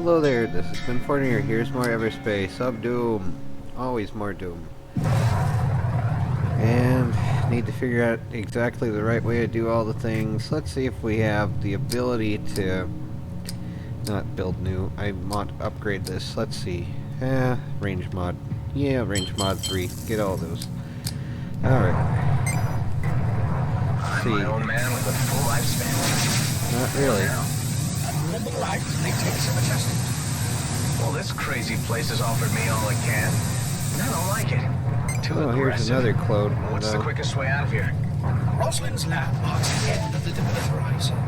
Hello there, this has been Fortnite. Here's more EverSpace of Doom. Always more Doom. And need to figure out exactly the right way to do all the things. Let's see if we have the ability to not build new. I want to upgrade this. Let's see. Range mod. Yeah, range mod 3. Get all those. Alright. I'm my own man with a full lifespan. Not really. Living life may take some adjustment. Well, this crazy place has offered me all it can, and I don't like it. Too here's aggressive. another clone. What's the quickest way out of here? Roslyn's lab marks the end of the developed horizon.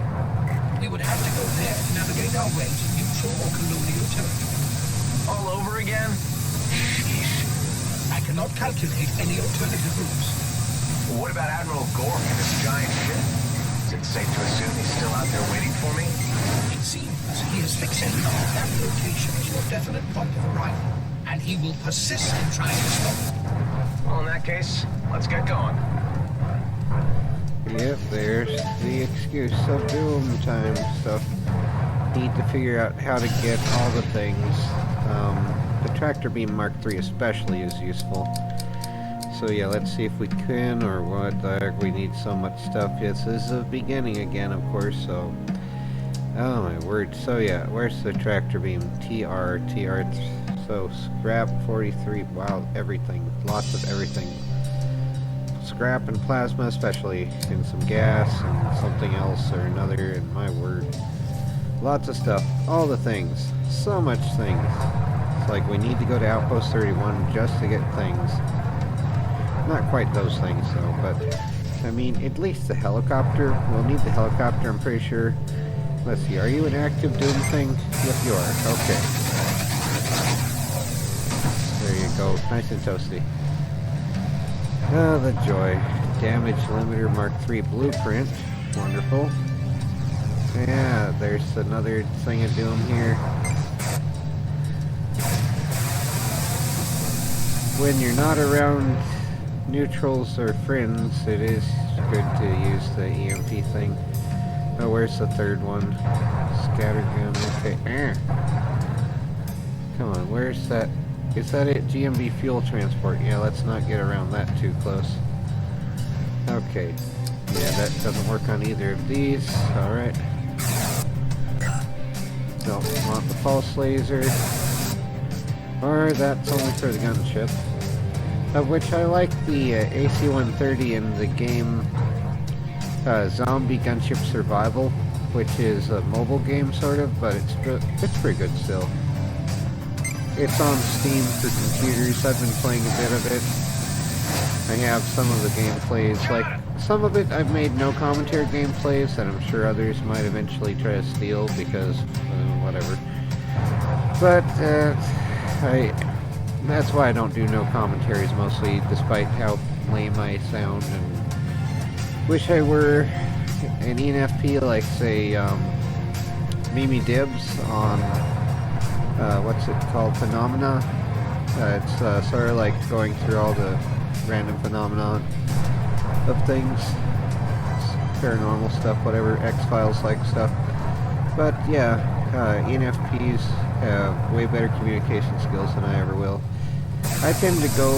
We would have to go there to navigate our way to neutral or colonial territory. All over again? Sheesh. I cannot calculate any alternative routes. What about Admiral Gork and his giant ship? Is it safe to assume he's still out there waiting for me? It seems he is fixated on that location as your definite point of arrival, and he will persist in trying to stop it. Well, in that case, let's get going. Yep, there's the excuse of Doom time stuff. Need to figure out how to get all the things. The tractor beam Mark III especially is useful. So yeah, let's see if we can, or what the heck, we need so much stuff. Yes, this is the beginning again, of course, so... Oh my word. So yeah, where's the tractor beam? TR. So scrap 43, wow, everything. Lots of everything. Scrap and plasma especially, and some gas and something else or another, and my word. Lots of stuff. All the things. So much things. It's like we need to go to Outpost 31 just to get things. Not quite those things though, but I mean, at least the helicopter. We'll need the helicopter, I'm pretty sure. Let's see, are you an active Doom thing? Yep, you are. Okay. There you go. Nice and toasty. Oh, the joy. Damage limiter Mark III blueprint. Wonderful. Yeah, there's another thing of Doom here. When you're not around neutrals or friends, it is good to use the EMP thing. Oh, where's the third one? Scattergun, okay. Come on, where's that? Is that it? GMB fuel transport. Yeah, let's not get around that too close. Okay. Yeah, that doesn't work on either of these. Alright. Don't want the pulse laser. Or that's only for the gunship. Of which I like the AC-130 in the game Zombie Gunship Survival, which is a mobile game sort of, but it's pretty good still. It's on Steam for computers. I've been playing a bit of it. I have some of the gameplays, like some of it I've made no commentary gameplays that I'm sure others might eventually try to steal because whatever. But that's why I don't do no commentaries mostly, despite how lame I sound, and wish I were an ENFP like, say, Mimi Dibs on, what's it called, Phenomena. It's sort of like going through all the random phenomena of things. It's paranormal stuff, whatever, X-Files-like stuff. But yeah, ENFPs have way better communication skills than I ever will. I tend to go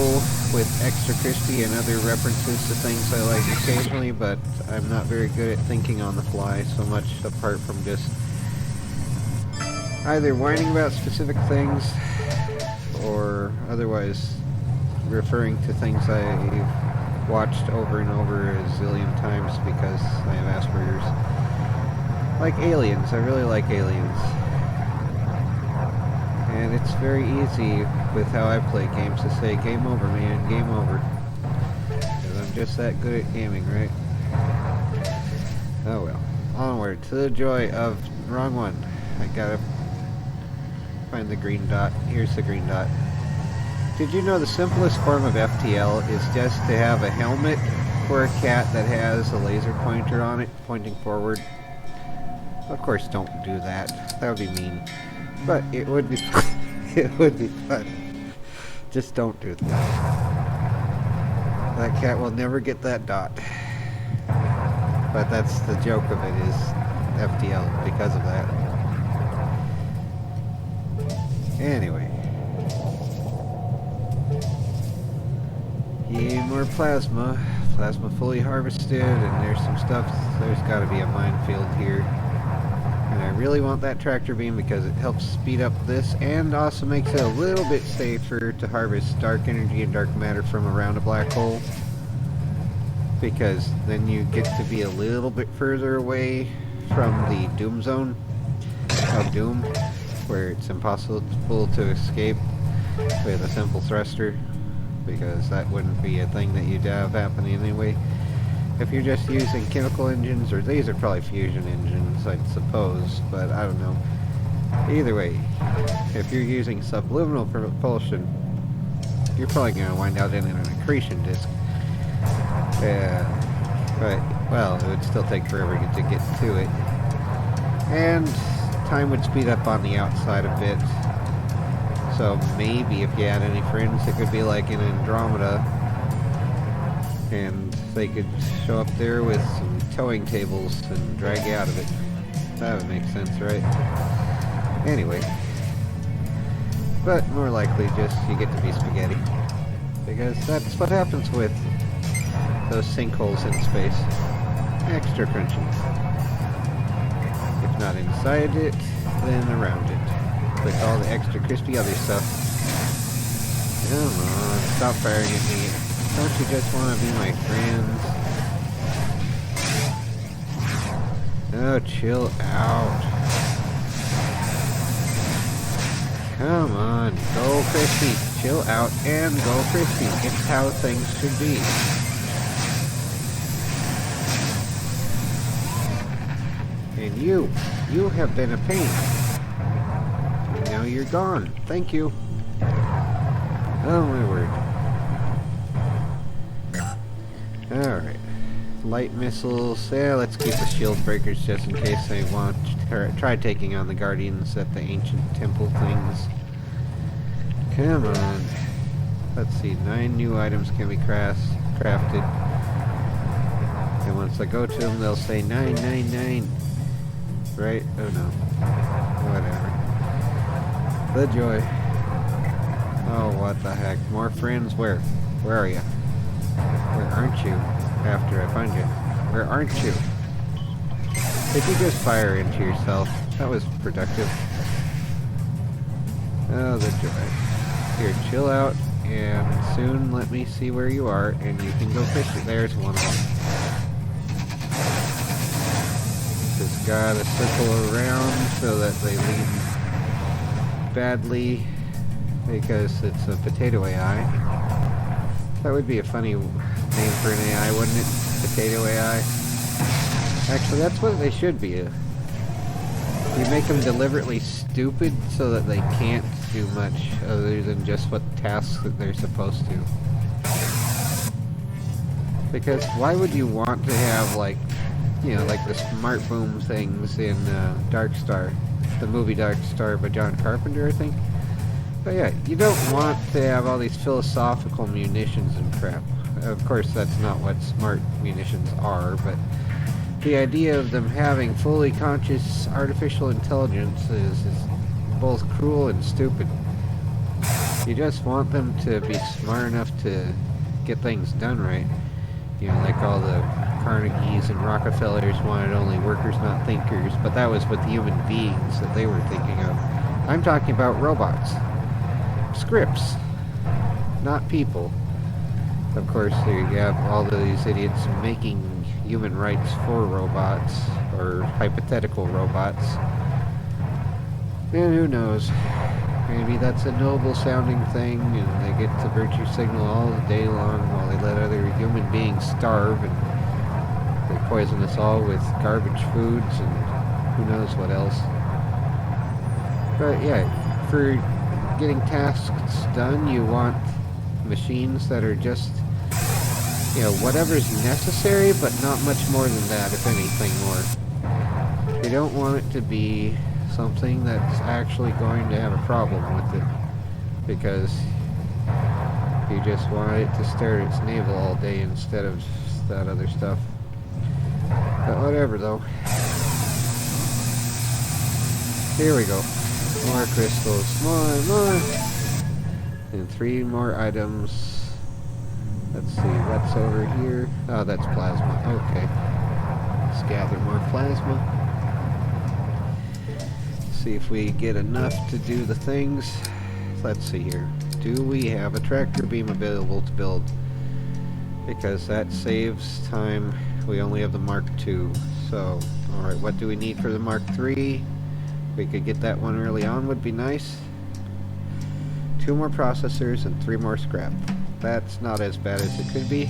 with extra crispy and other references to things I like occasionally, but I'm not very good at thinking on the fly so much, apart from just either whining about specific things or otherwise referring to things I've watched over and over a zillion times because I have Asperger's. Like Aliens, I really like Aliens. And it's very easy with how I play games to say, game over, man, game over. Because I'm just that good at gaming, right? Oh well. Onward to the joy of... Wrong one. I gotta find the green dot. Here's the green dot. Did you know the simplest form of FTL is just to have a helmet for a cat that has a laser pointer on it, pointing forward? Of course, don't do that. That would be mean. But it would be fun. It would be fun. Just don't do that. That cat will never get that dot. But that's the joke of it, is FTL because of that. Anyway. Yay, more plasma. Plasma fully harvested, and there's some stuff. There's got to be a minefield here. And I really want that tractor beam because it helps speed up this and also makes it a little bit safer to harvest dark energy and dark matter from around a black hole. Because then you get to be a little bit further away from the doom zone of doom, where it's impossible to escape with a simple thruster, because that wouldn't be a thing that you'd have happening anyway. If you're just using chemical engines, or these are probably fusion engines, I'd suppose, but I don't know. Either way, if you're using subliminal propulsion, you're probably going to wind out in an accretion disk. But, well, it would still take forever to get to it. And time would speed up on the outside a bit. So maybe if you had any friends, it could be like in Andromeda, and they could show up there with some towing tables and drag you out of it. That would make sense, right? Anyway. But more likely just you get to be spaghetti. Because that's what happens with those sinkholes in space. Extra crunchy. If not inside it, then around it. With all the extra crispy other stuff. Come on, stop firing at me. Don't you just want to be my friends? Oh, chill out. Come on, go crispy. Chill out and go crispy. It's how things should be. And you have been a pain. And now you're gone. Thank you. Oh my word. Alright. Light missiles. Yeah, let's keep the shield breakers just in case they want to try taking on the guardians at the ancient temple things. Come on. Let's see. 9 new items can be crafted. And once I go to them, they'll say 999. Right? Oh no. Whatever. The joy. Oh, what the heck. More friends? Where? Where are you? Where aren't you? After I find you. Where aren't you? Did you just fire into yourself? That was productive. Oh, the joy. Here, chill out, and soon let me see where you are, and you can go fish it. There's one of them. Just gotta circle around so that they leave badly, because it's a potato AI. That would be a funny name for an AI, wouldn't it? Potato AI. Actually, that's what they should be. You make them deliberately stupid so that they can't do much other than just what tasks that they're supposed to. Because why would you want to have, like, you know, like the smart boom things in Dark Star, the movie Dark Star by John Carpenter, I think? But yeah, you don't want to have all these philosophical munitions and crap. Of course, that's not what smart munitions are, but the idea of them having fully conscious artificial intelligence is both cruel and stupid. You just want them to be smart enough to get things done right. You know, like all the Carnegies and Rockefellers wanted only workers, not thinkers, but that was with human beings that they were thinking of. I'm talking about robots. Scripts. Not people. Of course, there you have all these idiots making human rights for robots, or hypothetical robots. And who knows? Maybe that's a noble sounding thing, and they get to virtue signal all the day long while they let other human beings starve, and they poison us all with garbage foods and who knows what else. But yeah, for getting tasks done, you want machines that are just, you know, whatever's necessary, but not much more than that, if anything more. You don't want it to be something that's actually going to have a problem with it, because you just want it to stare at its navel all day instead of that other stuff. But whatever, though. Here we go. More crystals. More. And 3 more items. Let's see, what's over here? Oh, that's plasma. Okay. Let's gather more plasma. See if we get enough to do the things. Let's see here. Do we have a tractor beam available to build? Because that saves time. We only have the Mark II. So, alright, what do we need for the Mark III? We could get that one early on, would be nice. 2 more processors and 3 more scrap. That's not as bad as it could be.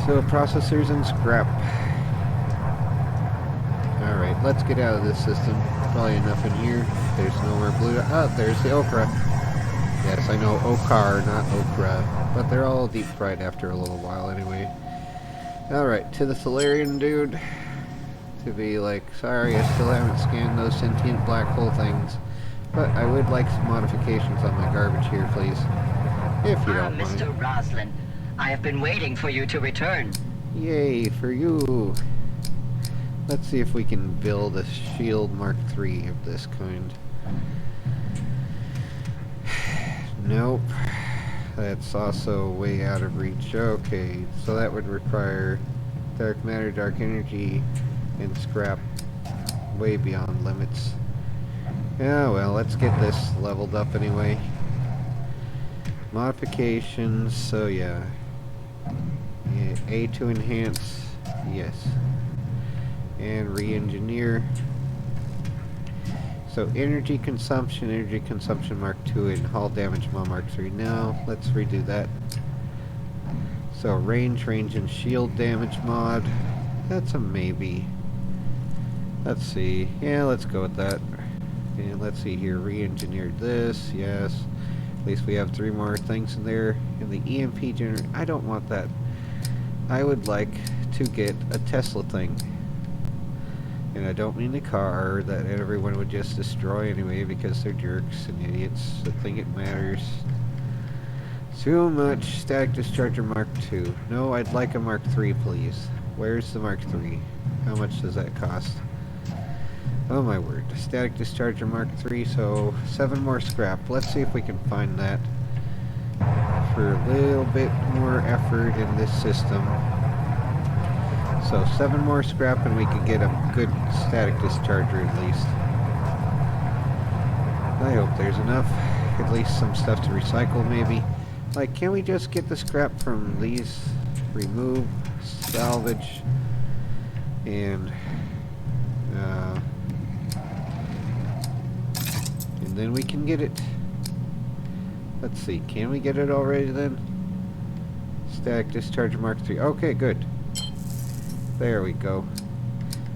So, processors and scrap. Alright, let's get out of this system. Probably enough in here. There's no more blue. Ah, there's the okra. Yes, I know okar, not okra. But they're all deep fried after a little while anyway. Alright, to the Solarian dude. To be like, sorry, I still haven't scanned those sentient black hole things. But I would like some modifications on my garbage here, please. If you don't mind. Mr. Roslin, I have been waiting for you to return. Yay, for you. Let's see if we can build a shield Mark III of this kind. Nope. That's also way out of reach. Okay, so that would require dark matter, dark energy, and scrap way beyond limits. Yeah, well, let's get this leveled up anyway. Modifications, so yeah. A to enhance, yes. And re-engineer. So energy consumption Mark II, and hull damage mod Mark III. Now, let's redo that. So range and shield damage mod. That's a maybe. Let's see. Yeah, let's go with that. And let's see here. Re-engineered this. Yes. At least we have 3 more things in there. And the EMP generator. I don't want that. I would like to get a Tesla thing. And I don't mean the car that everyone would just destroy anyway because they're jerks and idiots that think it matters. Too much. Static Discharger Mark II. No, I'd like a Mark III, please. Where's the Mark III? How much does that cost? Oh my word. Static Discharger Mark III, so 7 more scrap. Let's see if we can find that for a little bit more effort in this system. So 7 more scrap and we could get a good static discharger at least. I hope there's enough. At least some stuff to recycle maybe. Like, can we just get the scrap from these? Remove, salvage, and then we can get it. Let's see, can we get it already then? Static Discharger Mark III. Okay, good. There we go.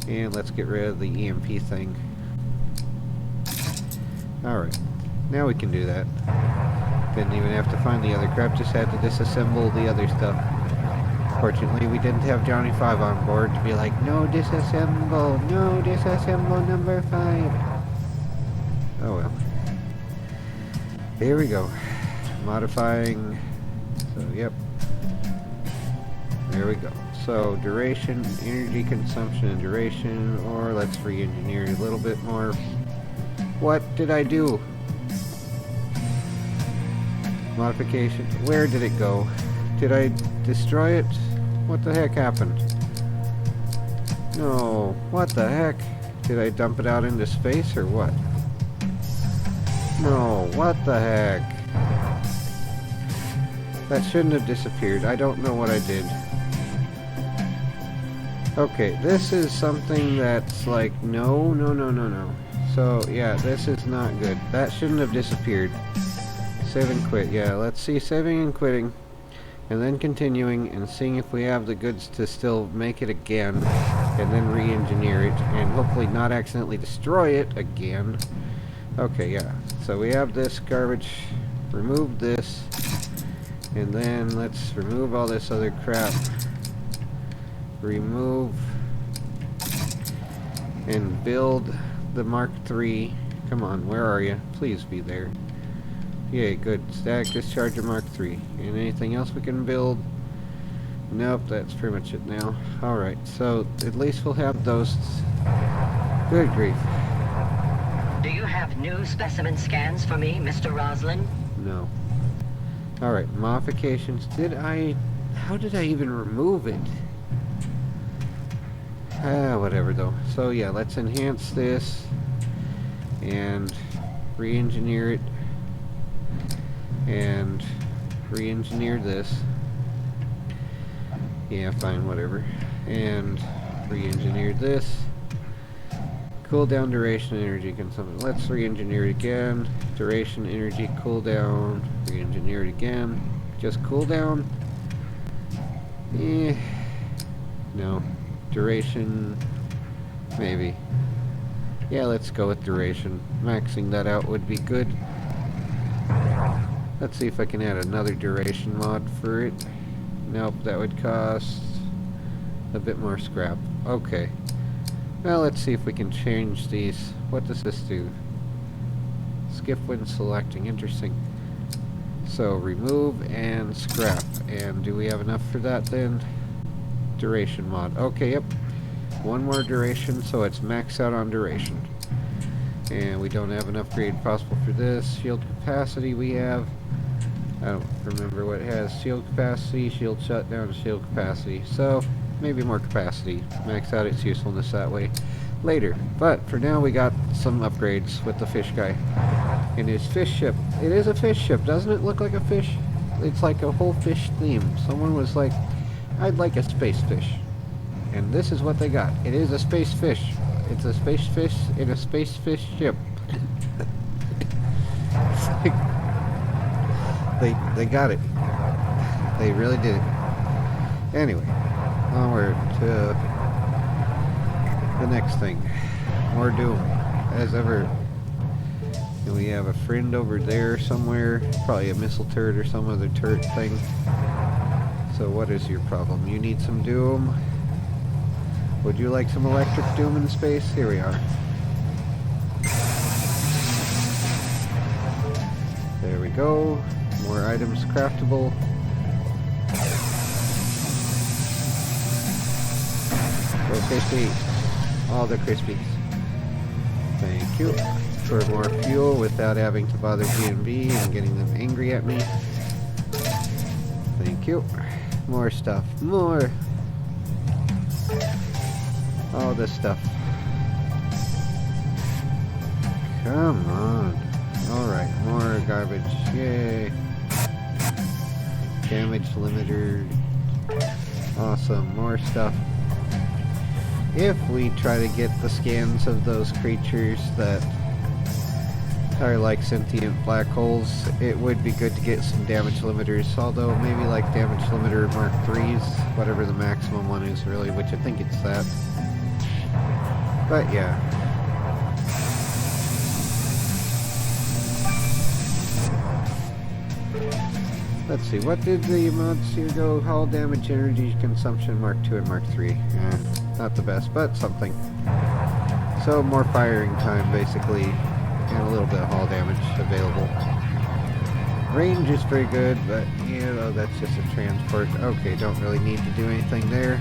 And let's get rid of the EMP thing. Alright. Now we can do that. Didn't even have to find the other crap, just had to disassemble the other stuff. Fortunately, we didn't have Johnny 5 on board to be like, no disassemble number 5. Oh well. Here we go. Modifying. So, yep. There we go. So, duration, energy consumption, and duration, or let's re-engineer a little bit more. What did I do? Modification. Where did it go? Did I destroy it? What the heck happened? No. What the heck? Did I dump it out into space or what? No. What the heck? That shouldn't have disappeared. I don't know what I did. Okay, this is something that's like, no. So, yeah, this is not good. That shouldn't have disappeared. Save and quit. Yeah, let's see saving and quitting. And then continuing and seeing if we have the goods to still make it again. And then re-engineer it. And hopefully not accidentally destroy it again. Okay, yeah. So we have this garbage. Remove this. And then let's remove all this other crap. Remove. And build the Mark III. Come on, where are you? Please be there. Yay, good. Static Discharger Mark III. And anything else we can build? Nope, that's pretty much it now. Alright, so at least we'll have those. Good grief. you have new specimen scans for me, Mr. Roslin? No. Alright, modifications. How did I even remove it? Whatever though. So yeah, let's enhance this and re-engineer it and re-engineer this. Yeah, fine, whatever. And re-engineer this. Cooldown, duration, energy consumption. Let's re-engineer it again. Duration, energy, cooldown. Re-engineer it again. Just cooldown. No. Duration. Maybe. Yeah, let's go with duration. Maxing that out would be good. Let's see if I can add another duration mod for it. Nope, that would cost a bit more scrap. Okay. Well, let's see if we can change these. What does this do? Skip when selecting. Interesting. So, remove and scrap. And do we have enough for that then? Duration mod. Okay, yep. One more duration, so it's maxed out on duration. And we don't have an upgrade possible for this. Shield capacity we have. I don't remember what it has. Shield capacity, shield shutdown, shield capacity. So, maybe more capacity. Max out its usefulness that way later. But for now we got some upgrades with the fish guy. And his fish ship. It is a fish ship. Doesn't it look like a fish? It's like a whole fish theme. Someone was like, I'd like a space fish. And this is what they got. It is a space fish. It's a space fish in a space fish ship. They got it. They really did it. Anyway, onward to the next thing. More Doom, as ever. And we have a friend over there somewhere. Probably a missile turret or some other turret thing. So what is your problem? You need some Doom? Would you like some electric Doom in space? Here we are. There we go. More items craftable. Go crispy. All the crispies. Thank you. For more fuel without having to bother G&B and getting them angry at me. Thank you. More stuff. More. All this stuff. Come on. Alright, more garbage. Yay. Damage limiter. Awesome. More stuff. If we try to get the scans of those creatures that are like sentient black holes, it would be good to get some damage limiters, although maybe like damage limiter Mark 3s, whatever the maximum one is really, which I think it's that. But yeah. Let's see, what did the mods here go? Hull damage, energy consumption, Mark 2 and Mark 3. Not the best, but something. So more firing time basically, and a little bit of hull damage available. Range is very good, but you know, that's just a transport. Okay, don't really need to do anything there.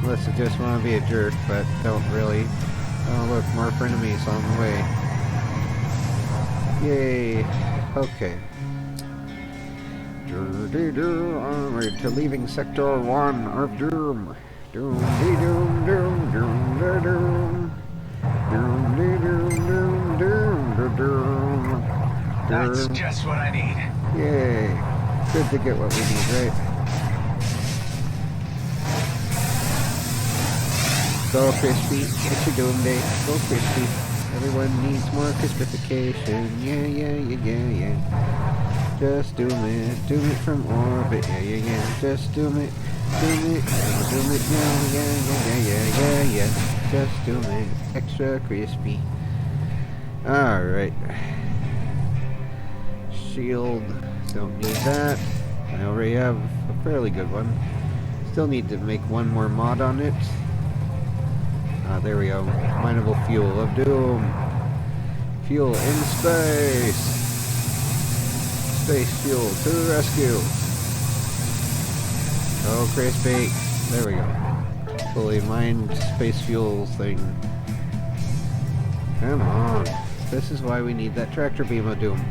Unless you just want to be a jerk, but don't really. Oh look, more frenemies on the way. Yay. Okay. Onward to leaving Sector 1 of Doom. Doom, dee doom, doom, doom, da doom. Doom, dee doom, doom, doom, da doom. That's just what I need. Yay. Good to get what we need, right? Go Crispy. It's your Doom Day. Go Crispy. Everyone needs more crispification. Yeah, yeah, yeah, yeah, yeah. Just doom it from orbit, yeah, yeah, yeah. Just doom it now, yeah, yeah, yeah, yeah, yeah. Just doom it, extra crispy. Alright. Shield, don't need that. I already have a fairly good one. Still need to make one more mod on it. There we go. Mineable fuel of doom. Fuel in space. Space fuel to the rescue. Oh, crispy. There we go. Fully mined space fuel thing. Come on. This is why we need that tractor beam of doom.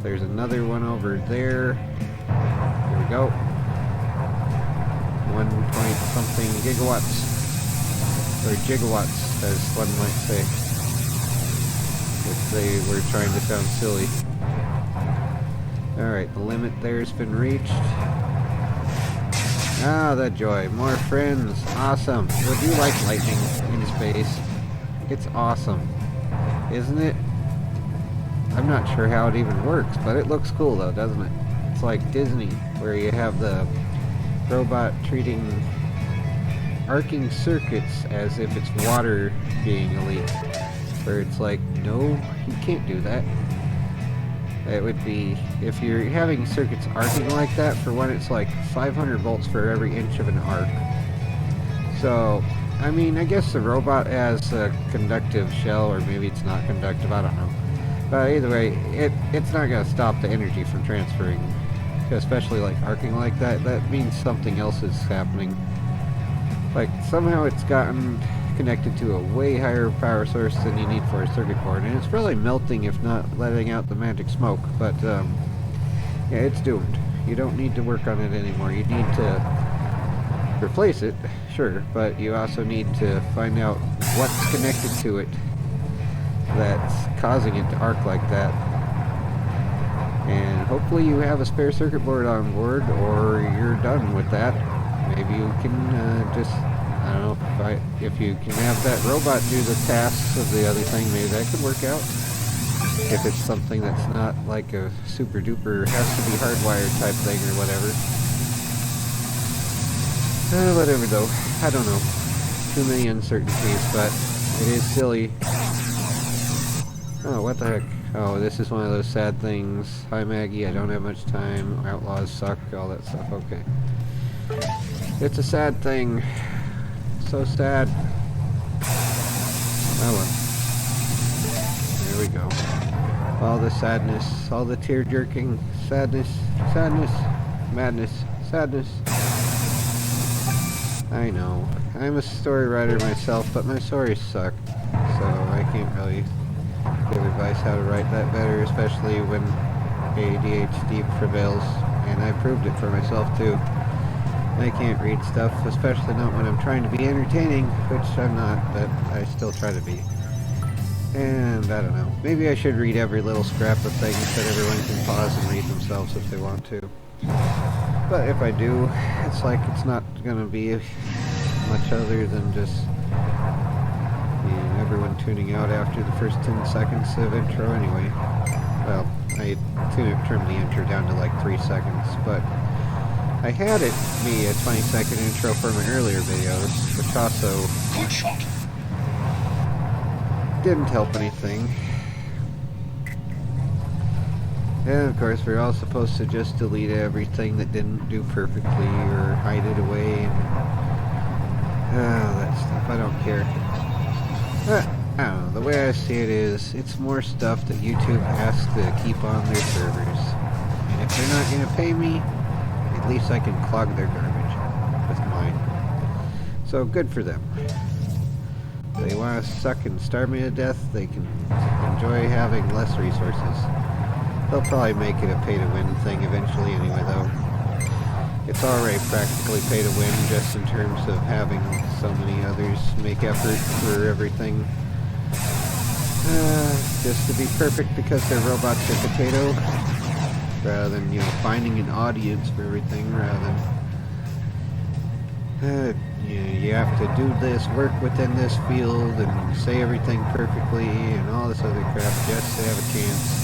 There's another one over there. Here we go. 1 point something gigawatts. Or gigawatts, as one might say. If they were trying to sound silly. Alright, the limit there's been reached. Ah, the joy. More friends. Awesome. Would you like lightning in space? It's awesome. Isn't it? I'm not sure how it even works, but it looks cool though, doesn't it? It's like Disney, where you have the robot treating arcing circuits as if it's water being a leak. Where it's like, no, you can't do that. It would be, if you're having circuits arcing like that, for one, it's like 500 volts for every inch of an arc. So, I mean, I guess the robot has a conductive shell, or maybe it's not conductive, I don't know. But either way, it's not going to stop the energy from transferring. Especially like arcing like that, that means something else is happening. Like, somehow it's gotten connected to a way higher power source than you need for a circuit board, and it's probably melting if not letting out the magic smoke, but yeah, it's doomed. You don't need to work on it anymore. You need to replace it, sure, but you also need to find out what's connected to it that's causing it to arc like that. And hopefully you have a spare circuit board on board, or you're done with that. Maybe you can just, I don't know, if you can have that robot do the tasks of the other thing, maybe that could work out. If it's something that's not like a super duper, has to be hardwired type thing or whatever. Whatever though, I don't know. Too many uncertainties, but it is silly. Oh, what the heck? Oh, this is one of those sad things. Hi Maggie, I don't have much time. Outlaws suck, all that stuff. Okay. It's a sad thing. So sad. Oh well. There we go. All the sadness, all the tear jerking, sadness, sadness, madness, sadness. I know. I'm a story writer myself, but my stories suck. So I can't really give advice how to write that better, especially when ADHD prevails. And I proved it for myself too. I can't read stuff, especially not when I'm trying to be entertaining, which I'm not, but I still try to be. And I don't know, maybe I should read every little scrap of things that everyone can pause and read themselves if they want to. But if I do, it's like it's not going to be much other than just everyone tuning out after the first 10 seconds of intro anyway. Well, I trimmed the intro down to like 3 seconds, but I had it be a 20-second intro for my earlier videos, which also Good shot. didn't help anything. And of course, we're all supposed to just delete everything that didn't do perfectly or hide it away and that stuff. I don't care. I don't know. The way I see it is, it's more stuff that YouTube has to keep on their servers. And if they're not going to pay me, at least I can clog their garbage with mine. So good for them. If they want to suck and starve me to death, they can enjoy having less resources. They'll probably make it a pay-to-win thing eventually anyway, though. It's already practically pay-to-win just in terms of having so many others make effort for everything. Just to be perfect because their robots are potato. Rather than, you know, finding an audience for everything, rather than you have to do this, work within this field, and say everything perfectly, and all this other crap just to have a chance.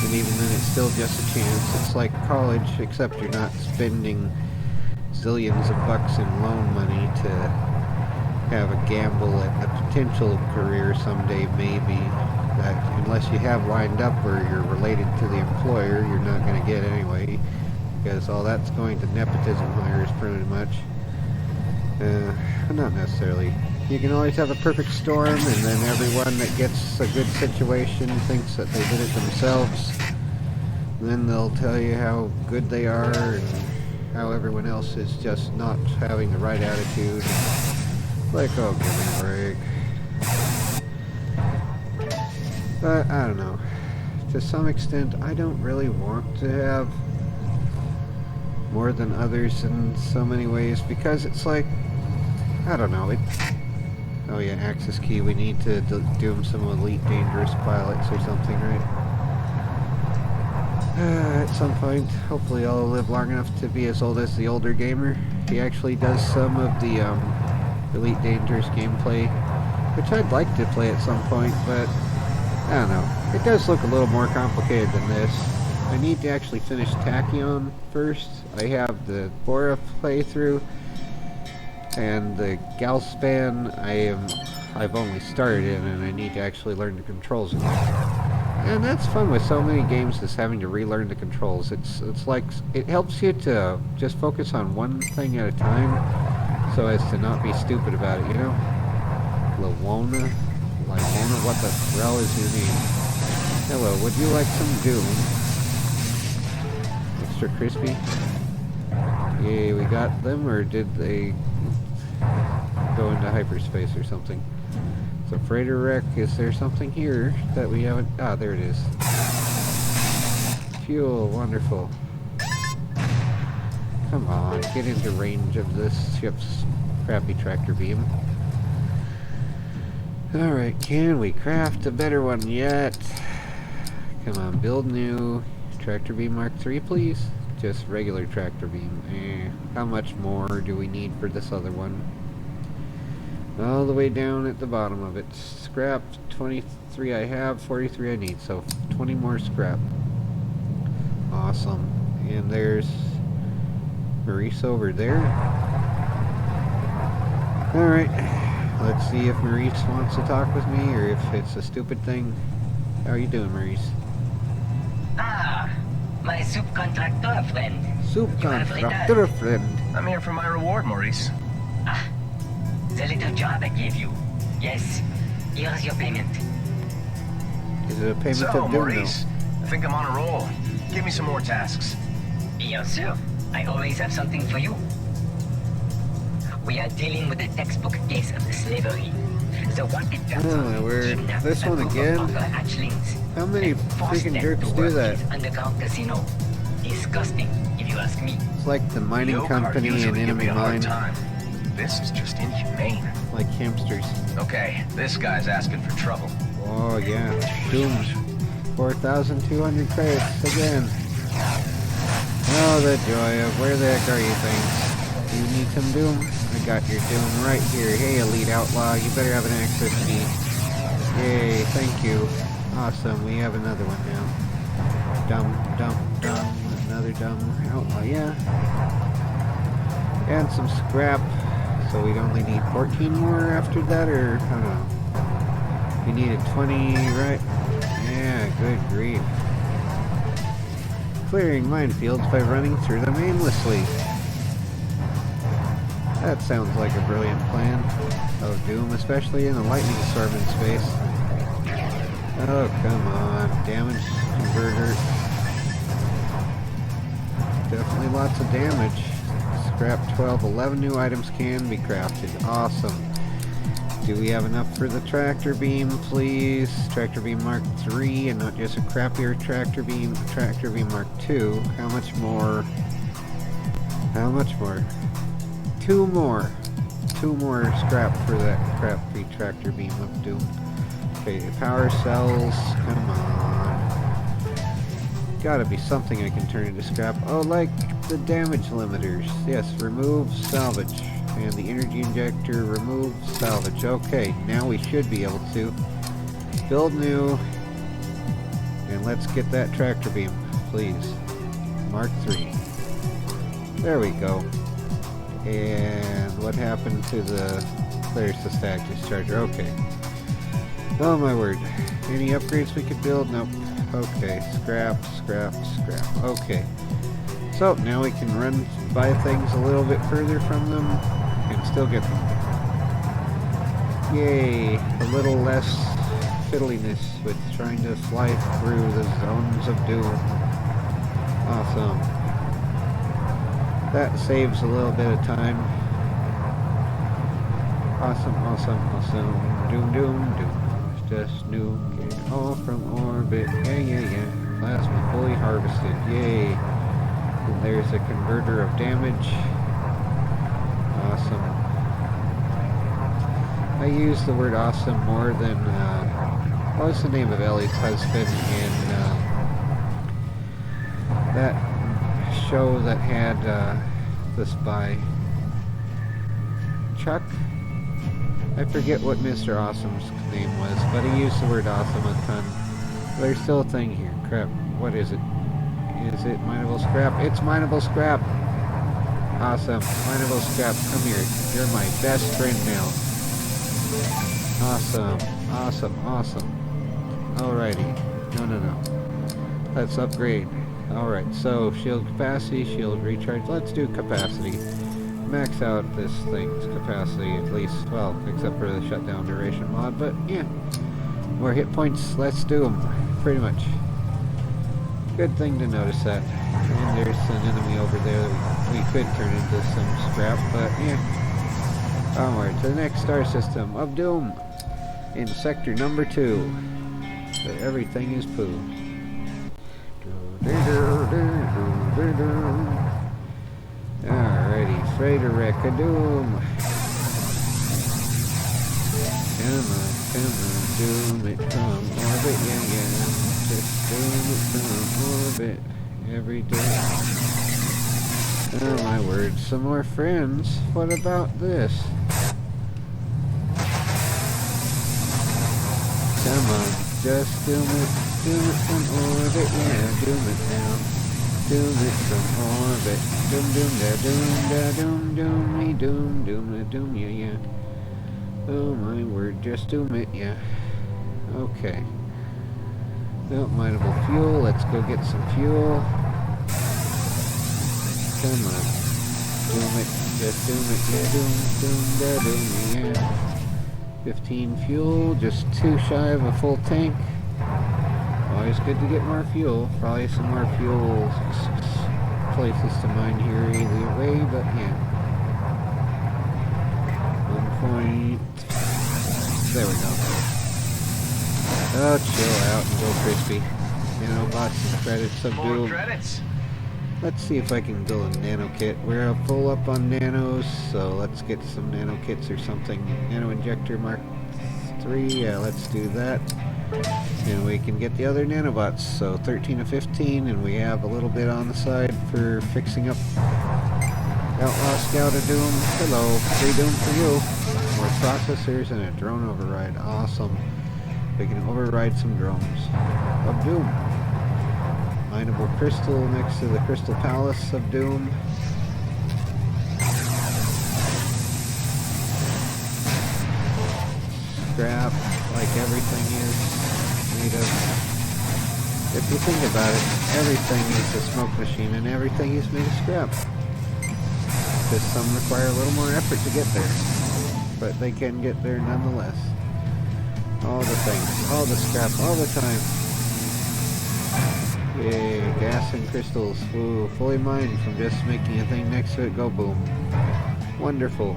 And even then, it's still just a chance. It's like college, except you're not spending zillions of bucks in loan money to have a gamble at a potential career someday, maybe. That unless you have lined up where you're related to the employer, you're not going to get anyway, because all that's going to nepotism hires pretty much. Not necessarily. You can always have a perfect storm, and then everyone that gets a good situation thinks that they did it themselves. And then they'll tell you how good they are, and how everyone else is just not having the right attitude. Like, oh, give me a break. But, I don't know. To some extent, I don't really want to have more than others in so many ways, because it's like, I don't know, oh yeah, access key, we need to doom some elite dangerous pilots or something, right? At some point, hopefully I'll live long enough to be as old as the older gamer. He actually does some of the elite dangerous gameplay, which I'd like to play at some point, but I don't know. It does look a little more complicated than this. I need to actually finish Tachyon first. I have the Bora playthrough, and the Galspan I've only started in, and I need to actually learn the controls again. And that's fun with so many games, is having to relearn the controls. It's like, it helps you to just focus on one thing at a time, so as to not be stupid about it, you know? Lawona, what the hell is your name? Hello, would you like some Doom? Extra crispy? Yay, we got them, or did they go into hyperspace or something? So freighter wreck, is there something here that we haven't? Ah, there it is. Fuel, wonderful. Come on, get into range of this ship's crappy tractor beam. Alright, can we craft a better one yet? Come on, build new. Tractor beam Mark III, please? Just regular tractor beam. How much more do we need for this other one? All the way down at the bottom of it. Scrap, 23 I have, 43 I need, so 20 more scrap. Awesome. And there's Maurice over there. Alright, let's see if Maurice wants to talk with me, or if it's a stupid thing. How are you doing, Maurice? Ah, my subcontractor friend. Subcontractor friend. I'm here for my reward, Maurice. Ah, the little job I gave you. Yes, here's your payment. Is it a payment So, of Doom, Maurice, I think I'm on a roll. Give me some more tasks. Yes, sir. I always have something for you. We are dealing with a textbook case of slavery. The wanted person Oh my word. kidnapped This a one group again? of Bunker hatchlings How many and forced freaking them jerks to do work that? in his underground casino. Disgusting, if you ask me. It's like the mining Yo-Cart company and usually give me enemy a hard mine. time. This is just inhumane. Like hamsters. Okay, this guy's asking for trouble. Oh yeah. Doom. 4,200 credits again. Oh, the joy of where the heck are you things? Do you need some Doom? I got your Doom right here. Hey, Elite Outlaw, you better have an access key. Yay, thank you. Awesome, we have another one now. Another dumb outlaw, yeah. And some scrap. So we'd only need 14 more after that, or I don't know. We needed 20, right? Yeah, good grief. Clearing minefields by running through them aimlessly. That sounds like a brilliant plan of Doom, especially in a lightning storm in space. Oh, come on. Damage converter. Definitely lots of damage. Scrap 12. 11 new items can be crafted. Awesome. Do we have enough for the tractor beam, please? Tractor beam Mark III, and not just a crappier tractor beam Mark II. How much more? How much more? Two more scrap for that crappy tractor beam of Doom. Okay, power cells, come on. Gotta be something I can turn into scrap. Oh, like the damage limiters. Yes, remove, salvage. And the energy injector, remove, salvage. Okay, now we should be able to build new. And let's get that tractor beam, please. Mark III. There we go. And what happened to the clears the stack discharger? Okay. Oh my word. Any upgrades we could build? Nope. Okay. Scrap. Okay. So now we can buy things a little bit further from them and still get them. Yay. A little less fiddliness with trying to fly through the zones of doom. Awesome. That saves a little bit of time. Awesome. Doom. Just new. All from orbit. Yeah. Plasma fully harvested. Yay. And there's a converter of damage. Awesome. I use the word awesome more than, what was the name of Ellie's husband in, that show that had, the spy? Chuck? I forget what Mr. Awesome's name was, but he used the word awesome a ton. There's still a thing here. Crap. What is it? Is it mineable scrap? It's mineable scrap! Awesome. Mineable scrap, come here. You're my best friend now. Awesome. Alrighty. No. Let's upgrade. Alright, so shield capacity, shield recharge. Let's do capacity. Max out this thing's capacity at least, well, except for the shutdown duration mod, but yeah. More hit points, let's do them. Pretty much. Good thing to notice that. And there's an enemy over there that we could turn into some scrap, but yeah. Onward to the next star system of Doom in sector number 2. So everything is poo. Alrighty, freighter wreck a Doom. Come on, Doom it from orbit, yeah. Just Doom it from orbit every day. Oh my word, some more friends. What about this? Come on, just Doom it from orbit, yeah, Doom it now. Doom it from orbit. Doom me, doom, yeah. Oh my word, just Doom it, yeah. Okay. No, mineable fuel, let's go get some fuel. Come on. Doom it, just Doom it, yeah, doom, yeah. 15 fuel, just too shy of a full tank. Always good to get more fuel. Probably some more fuel places to mine here either way, but yeah. 1 point. There we go. Oh, chill out and go crispy. Nanobots and credits of Doom. More credits. Let's see if I can build a nano kit. We're full up on nanos, so let's get some nano kits or something. Nano injector Mark 3, yeah, let's do that. And we can get the other nanobots, so 13 to 15, and we have a little bit on the side for fixing up Outlaw Scout of Doom. Hello, free Doom for you. More processors and a drone override. Awesome. We can override some drones of Doom. Mineable crystal next to the Crystal Palace of Doom. Scrap, like everything is made of. If you think about it, everything is a smoke machine and everything is made of scrap. Just some require a little more effort to get there, but they can get there nonetheless. All the things, all the scrap, all the time. Yay, gas and crystals. Woo, fully mined from just making a thing next to it go boom. Wonderful.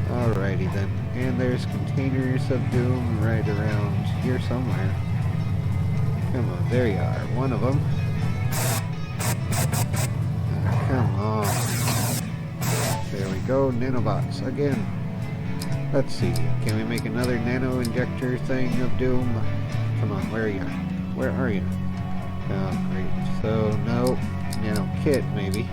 Alrighty then. And there's containers of Doom right around here somewhere. Come on, there you are. One of them. Come on. There we go, nanobots again. Let's see. Can we make another nano injector thing of Doom? Come on, where are you? Where are you? Oh, great. So, no. Nano kit, maybe.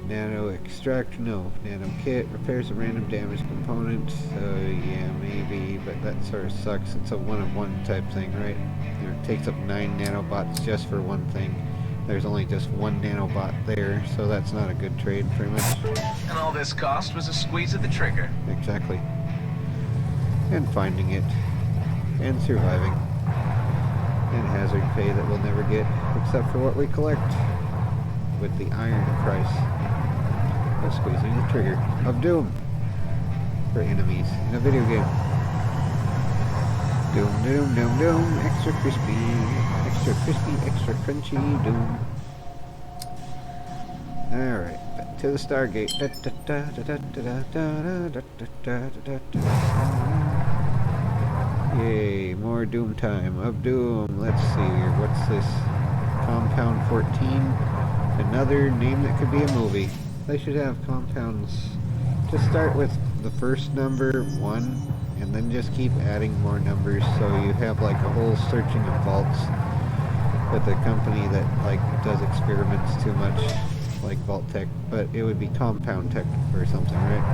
Nano extract, no. Nano kit repairs a random damage component. So, yeah, maybe. But that sort of sucks. It's a one-of-one type thing, right? It takes up 9 nanobots just for one thing. There's only just one nanobot there, so that's not a good trade, pretty much. And all this cost was a squeeze of the trigger. Exactly. And finding it. And surviving. And hazard pay that we'll never get, except for what we collect with the iron price of squeezing the trigger of Doom for enemies in a video game. Doom, doom, doom, doom, extra crispy, extra crunchy Doom. Alright, back to the Stargate. Yay, more Doom time. Of Doom. Let's see here. What's this? Compound 14. Another name that could be a movie. They should have compounds. Just start with the first number, 1, and then just keep adding more numbers so you have like a whole searching of vaults with a company that like does experiments too much, like Vault Tech, but it would be Compound Tech or something, right?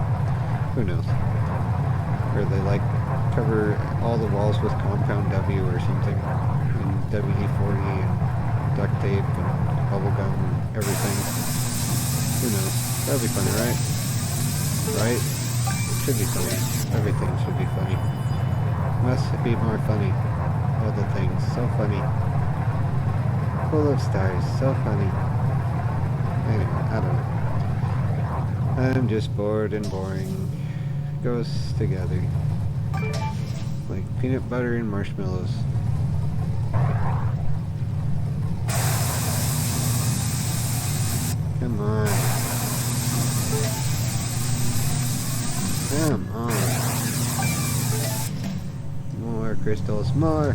Who knows? Or they like cover all the walls with Compound W or something, and WD-40 and duct tape and bubblegum and everything. Who knows? That'd be funny, right? Right? It should be funny. Everything should be funny. Must be more funny. All the things. So funny. Full of stars. So funny. Anyway, I don't know. I'm just bored and boring. Goes together. Like peanut butter and marshmallows. Come on. Come on. More crystals. More.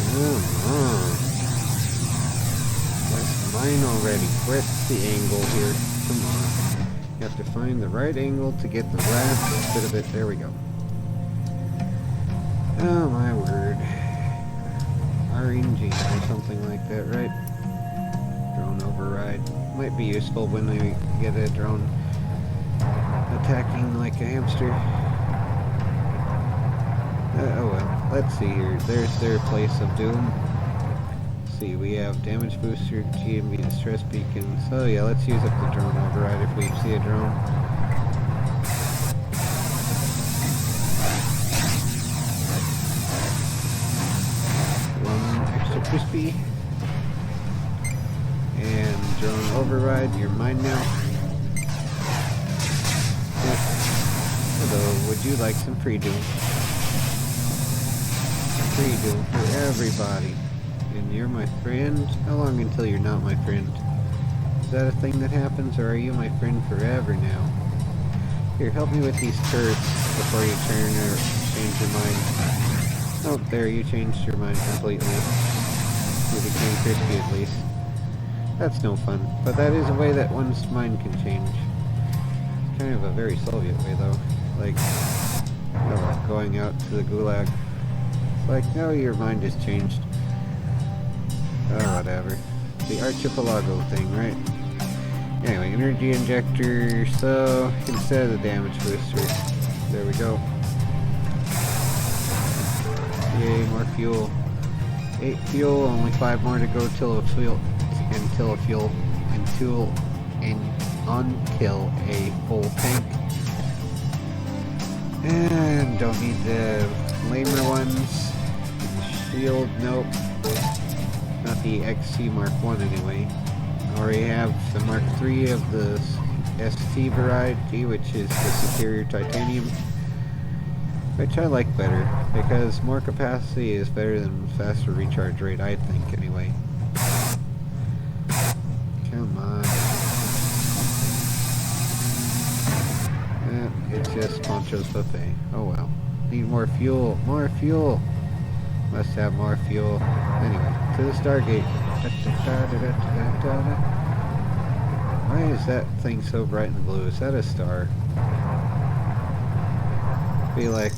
Come on. That's mine already. Where's the angle here? Come on. You have to find the right angle to get the last bit of it. There we go. Oh my word. RNG or something like that, right? Drone override. Might be useful when we get a drone attacking like a hamster. Oh well. Let's see here. There's their place of doom. Let's see, we have damage booster, GMB distress beacons. Oh yeah, let's use up the drone override if we see a drone. Crispy and drone override, you're mine now. Yeah. Hello, would you like some pre-doom? Pre-doom for everybody. And you're my friend? How long until you're not my friend? Is that a thing that happens, or are you my friend forever now? Here, help me with these turrets before you turn or change your mind. Oh, there, you changed your mind completely. You became crispy at least. That's no fun, but that is a way that one's mind can change. It's kind of a very Soviet way though. Like, going out to the gulag. It's like, no, your mind has changed. Oh, whatever. The archipelago thing, right? Anyway, energy injector, so instead of the damage booster. There we go. Yay, more fuel. 8 fuel, only 5 more to go until a full tank. And don't need the lamer ones. Shield, nope. Not the XC Mark 1 anyway. I already have the Mark 3 of the ST variety, which is the superior titanium. Which I like better, because more capacity is better than faster recharge rate, I think, anyway. Come on. It's just Poncho's buffet. Oh well. Need more fuel. More fuel! Must have more fuel. Anyway, to the Stargate. Why is that thing so bright and blue? Is that a star? Be like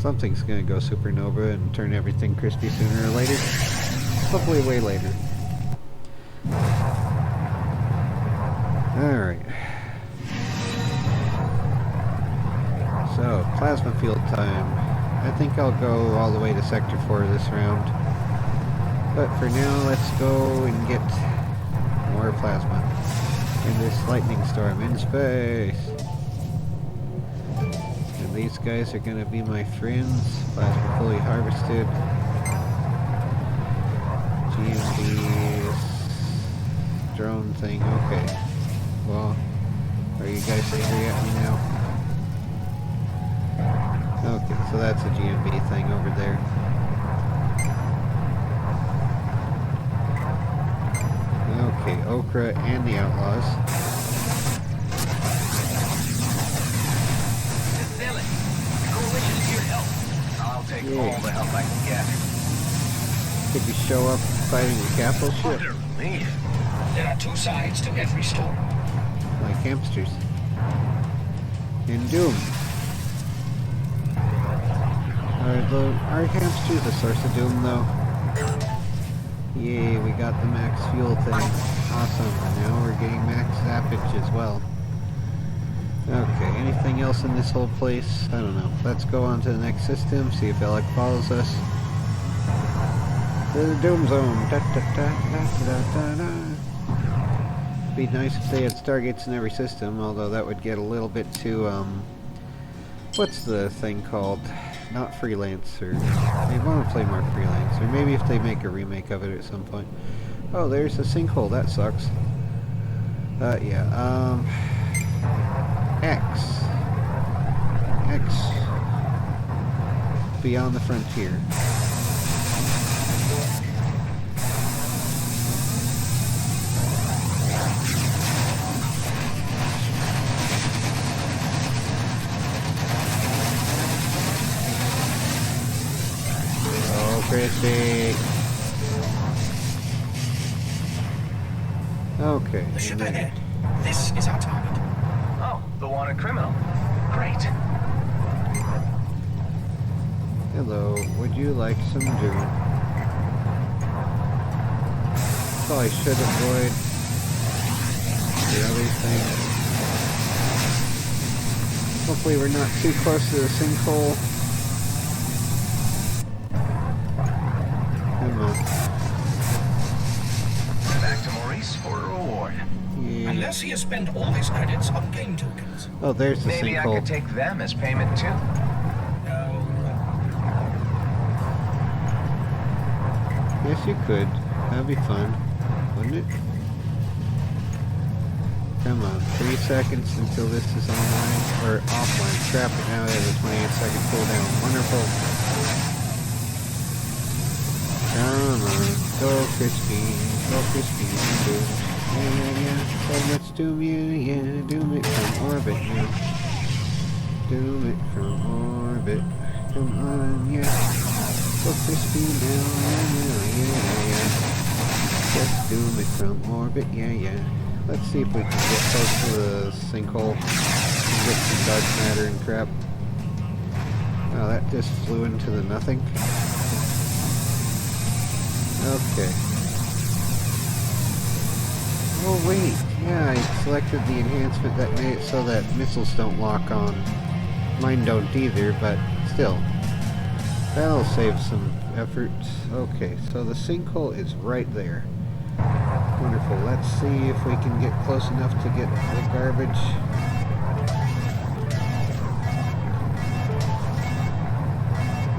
something's gonna go supernova and turn everything crispy sooner or later. Hopefully way later. Alright. So, plasma field time. I think I'll go all the way to Sector 4 this round. But for now, let's go and get more plasma in this lightning storm in space. These guys are gonna be my friends. Plasma fully harvested. GMB's drone thing. Okay. Well, are you guys angry at me now? Okay, so that's a GMB thing over there. Okay, Okra and the Outlaws. all the help I can get. Could you show up fighting the capital ship? What a relief. There are two sides to every story. Like hamsters. In Doom. Are hamsters the source of Doom, though? Yay, we got the max fuel thing. Awesome. And now we're getting max zappage as well. Okay, anything else in this whole place? I don't know. Let's go on to the next system, see if Alec follows us. The Doom Zone. Da, da, da, da, da, da, da. Be nice if they had Stargates in every system, although that would get a little bit too, what's the thing called? Not Freelancer. They want to play more Freelancer. Maybe if they make a remake of it at some point. Oh, there's a sinkhole. That sucks. Yeah, X. Beyond the Frontier. Crispy. Okay. The ship ahead. This is our target. Oh, the wanted criminal. Great. Hello, would you like some Doom? Probably should avoid the other thing. Hopefully we're not too close to the sinkhole. Back to Maurice for a reward. Yeah. Unless he has spent all his credits on game tokens. Oh, there's the Maybe I sinkhole. could take them as payment too. No. Yes, you could. That'd be fun, wouldn't it? Come on, 3 seconds until this is online, or offline. Crap, it now has a 28-second cooldown. Wonderful. Come on, go Crispy, Doom. Yeah, so much Doom, yeah, Doom it from orbit, yeah. Doom it from orbit, come on, yeah. Go Crispy now, yeah. Just Doom it from orbit, yeah. Let's see if we can get close to the sinkhole and get some dark matter and crap. Oh, that just flew into the nothing. Okay. Oh wait, yeah, I selected the enhancement that made it so that missiles don't lock on. Mine don't either, but still. That'll save some effort. Okay, so the sinkhole is right there. Wonderful. Let's see if we can get close enough to get the garbage.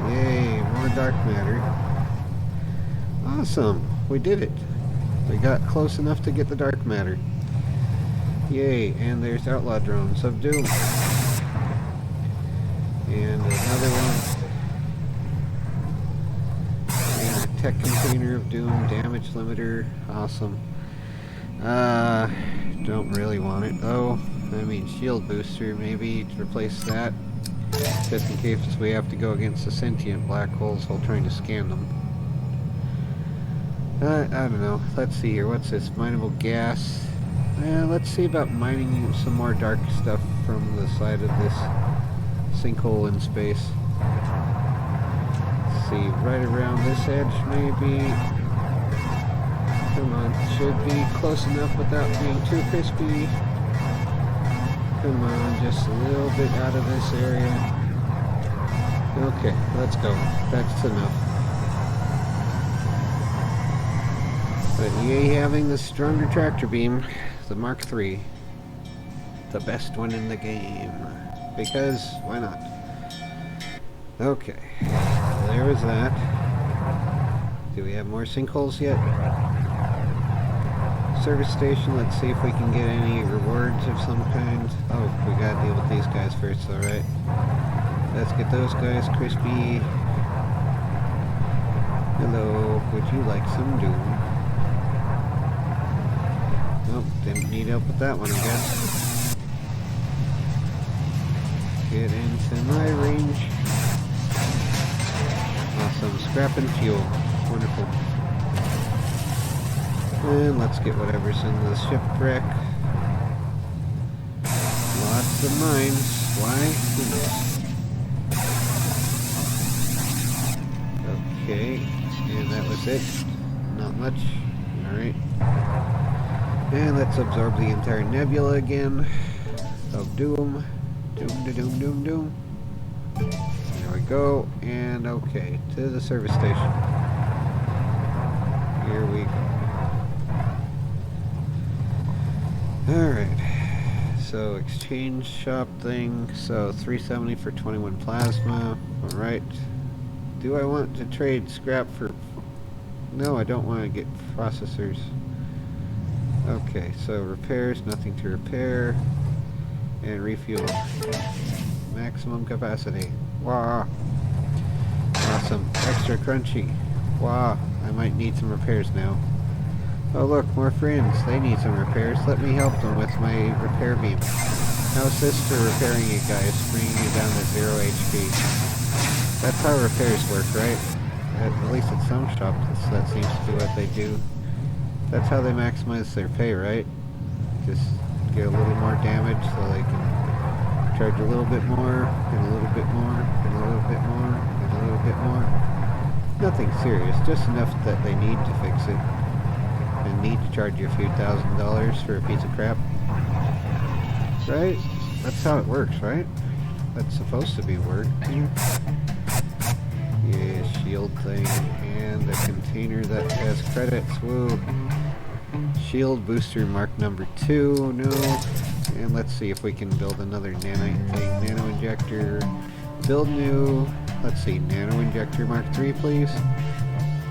Yay, more dark matter. Awesome, we did it. We got close enough to get the dark matter. Yay, and there's outlaw drones of Doom. And another one. And a tech container of Doom, damage limiter, awesome. Don't really want it though. I mean, shield booster, maybe to replace that. Just in case we have to go against the sentient black holes while trying to scan them. I don't know. Let's see here. What's this? Mineable gas. Let's see about mining some more dark stuff from the side of this sinkhole in space. Let's see. Right around this edge, maybe. Come on. Should be close enough without being too crispy. Come on. Just a little bit out of this area. Okay. Let's go. That's enough. But yay, having the stronger tractor beam, the Mark III, the best one in the game, because why not? Okay, there was that. Do we have more sinkholes yet? Service station, let's see if we can get any rewards of some kind. Oh, we gotta deal with these guys first, alright. Let's get those guys crispy. Hello, would you like some Doom? Nope, didn't need help with that one, I guess. Get into my range. Awesome. Scrap and fuel. Wonderful. And let's get whatever's in the shipwreck. Lots of mines. Why? Who knows? Okay. And that was it. Not much. Alright. And let's absorb the entire nebula again. Of doom. Doom. There we go. And okay. To the service station. Here we go. Alright, so exchange shop thing, so 370 for 21 plasma, alright. Do I want to trade scrap for... No, I don't want to get processors. Okay, so repairs, nothing to repair, and refuel. Maximum capacity, wow. Awesome, extra crunchy, wow, I might need some repairs now. Oh look, more friends. They need some repairs. Let me help them with my repair beam. How's this for repairing you guys, bringing you down to 0 HP? That's how repairs work, right? At least at some shops, that seems to be what they do. That's how they maximize their pay, right? Just get a little more damage so they can charge a little bit more, and a little bit more, and a little bit more, and a little bit more. Nothing serious, just enough that they need to fix it. And need to charge you a few $1,000s for a piece of crap. Right? That's how it works, right? That's supposed to be working. Yeah, shield thing. And a container that has credits. Woo. Shield booster mark number 2. No. And let's see if we can build another nanite thing. Nano injector. Build new. Let's see. Nano injector mark 3, please.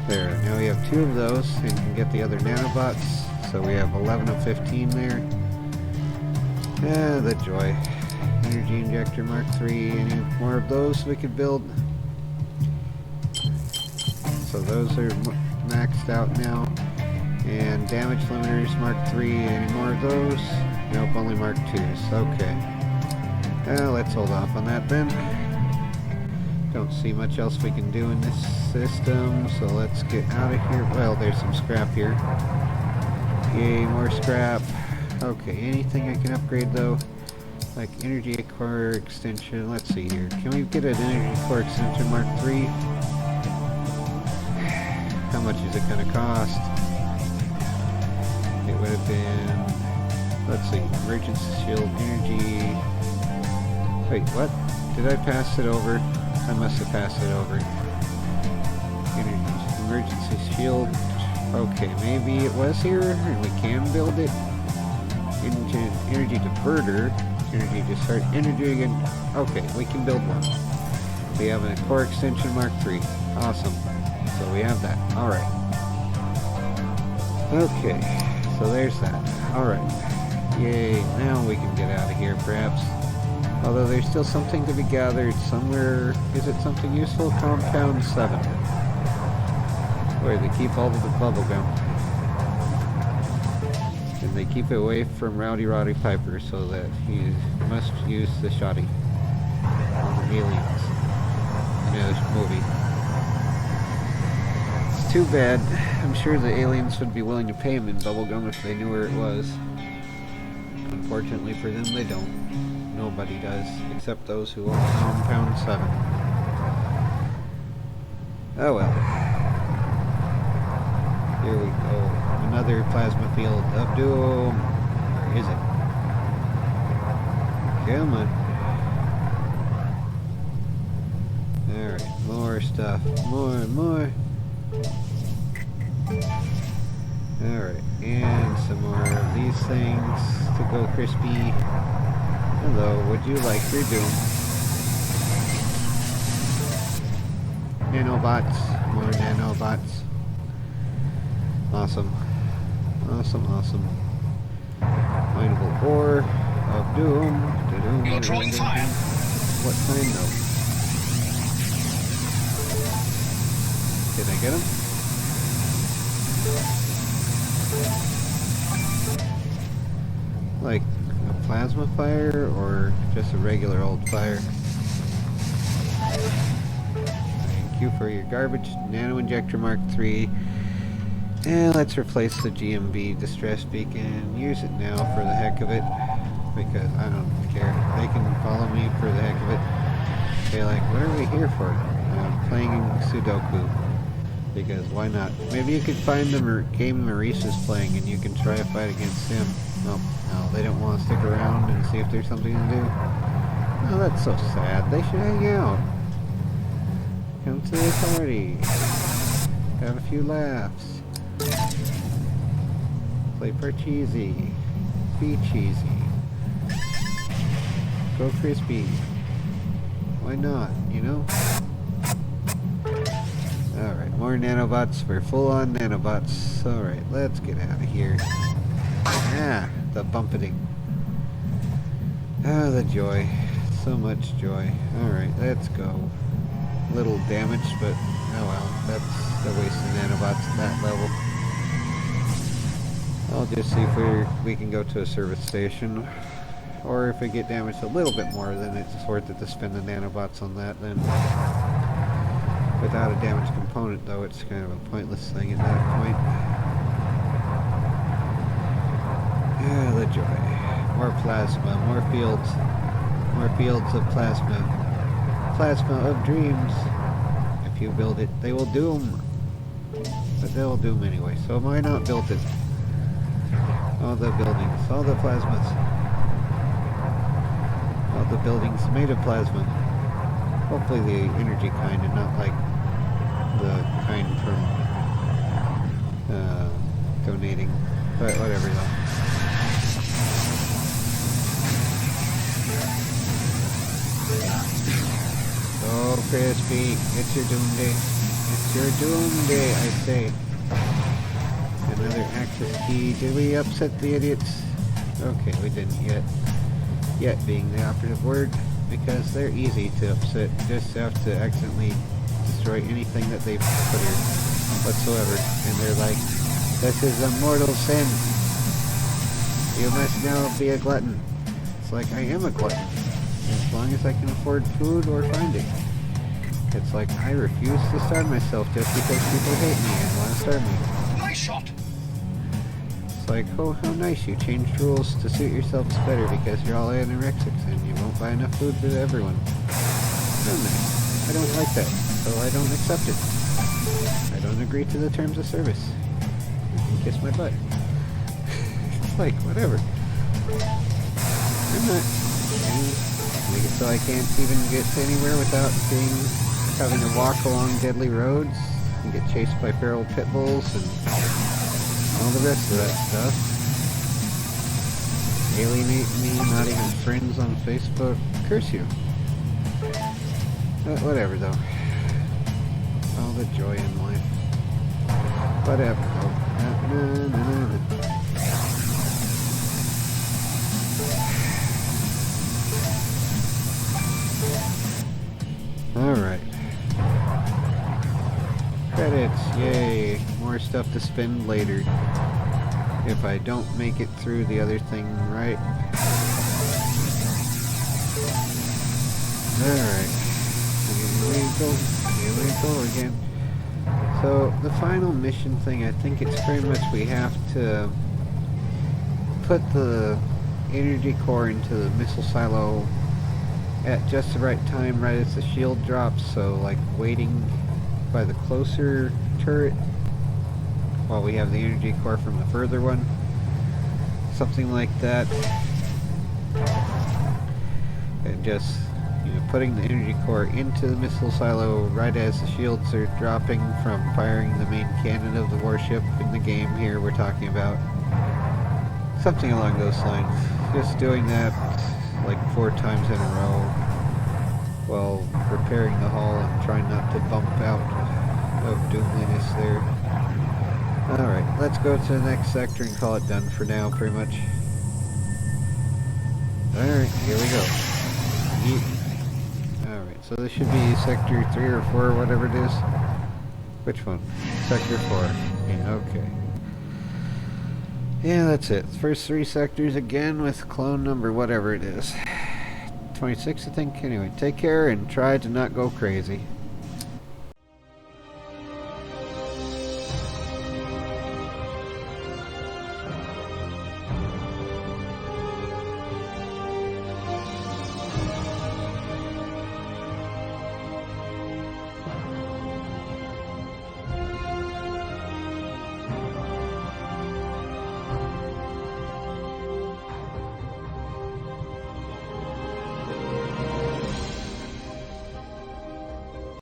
There, now we have 2 of those and can get the other nanobots. So we have 11 of 15 there. Ah, the joy. Energy injector mark 3. Any more of those we could build? So those are maxed out now. And damage limiters mark 3. Any more of those? Nope, only mark 2s. Okay. Let's hold off on that then. Don't see much else we can do in this system, so let's get out of here. Well, there's some scrap here. Yay, more scrap. Okay, anything I can upgrade though? Like energy core extension. Let's see here. Can we get an energy core extension mark 3? How much is it going to cost? It would have been... Let's see. Emergency shield energy... Wait, what? Did I pass it over? I must have passed it over. Emergency shield. Okay, maybe it was here, and we can build it. Energy diverter. Energy to start energy again. Okay, we can build one. We have a core extension mark 3. Awesome. So we have that. Alright. Okay, so there's that. Alright. Yay, now we can get out of here, perhaps. Although there's still something to be gathered somewhere. Is it something useful? Compound 7. Where they keep all of the bubble gum. And they keep it away from Rowdy Roddy Piper so that he must use the shoddy on the aliens in this movie. It's too bad. I'm sure the aliens would be willing to pay him in bubblegum if they knew where it was. Unfortunately for them, they don't. Nobody does, except those who own Compound 7. Oh well. Here we go. Another plasma field of doom. Or is it? Come on. Alright, more stuff. More. Alright, and some more of these things to go crispy. Hello, would you like your doom? Nanobots, more nanobots. Awesome. Mineable ore of doom. You're drawing fire. What kind though? Did I get him? Like a plasma fire or just a regular old fire? Thank you for your garbage nano injector Mark III. And let's replace the GMB distress beacon. Use it now for the heck of it. Because I don't care. They can follow me for the heck of it. They're like, what are we here for? Playing Sudoku. Because why not? Maybe you could find the game Maurice is playing and you can try a fight against him. Oh, no, they don't want to stick around and see if there's something to do. Oh, that's so sad. They should hang out. Come to the party. Have a few laughs. Play Parcheesi. Be cheesy. Go crispy. Why not, you know? Alright, more nanobots. We're full on nanobots. Alright, let's get out of here. Ah, the bumpeting. Ah, the joy. So much joy. Alright, let's go. Little damage, but oh well. That's a waste of nanobots at that level. I'll just see if we can go to a service station. Or if we get damaged a little bit more, then it's worth it to spend the nanobots on that then. Without a damaged component, though, it's kind of a pointless thing at that point. Yeah, the joy. More plasma, more fields. More fields of plasma. Plasma of dreams. If you build it, they will doom. But they'll doom anyway, so why not build it? All the buildings, all the plasmas. All the buildings made of plasma. Hopefully the energy kind and not like the kind from donating. But whatever though. Oh, Crispy, it's your doom day. It's your doom day, I say. Another access key. Did we upset the idiots? Okay, we didn't yet. Yet being the operative word, because they're easy to upset. You just have to accidentally destroy anything that they put here whatsoever. And they're like, this is a mortal sin. You must now be a glutton. It's like, I am a glutton. As long as I can afford food or find it. It's like, I refuse to starve myself just because people hate me and want to starve me. Nice shot! It's like, oh, how nice, you changed rules to suit yourselves better because you're all anorexics and you won't buy enough food for everyone. How nice. I don't like that, so I don't accept it. I don't agree to the terms of service. You can kiss my butt. It's like, whatever. I'm not... Make it so I can't even get to anywhere without having to walk along deadly roads and get chased by feral pit bulls and all the rest of that stuff. Alienate me, not even friends on Facebook. Curse you. Whatever though. All the joy in life. Whatever though. Alright. Credits, yay. More stuff to spend later. If I don't make it through the other thing right. Alright. Here we go again. So, the final mission thing, I think it's pretty much we have to put the energy core into the missile silo at just the right time, right as the shield drops, so like waiting by the closer turret while we have the energy core from the further one. Something like that. And just, you know, putting the energy core into the missile silo right as the shields are dropping from firing the main cannon of the warship in the game here we're talking about. Something along those lines. Just doing that like 4 times in a row while repairing the hull and trying not to bump out of doomliness there. Alright, let's go to the next sector and call it done for now, pretty much. Alright, here we go. Alright, so this should be sector 3 or 4, whatever it is. Which one? Sector 4. Yeah, okay. Yeah, that's it. First 3 sectors again with clone number whatever it is. 26, I think. Anyway, take care and try to not go crazy.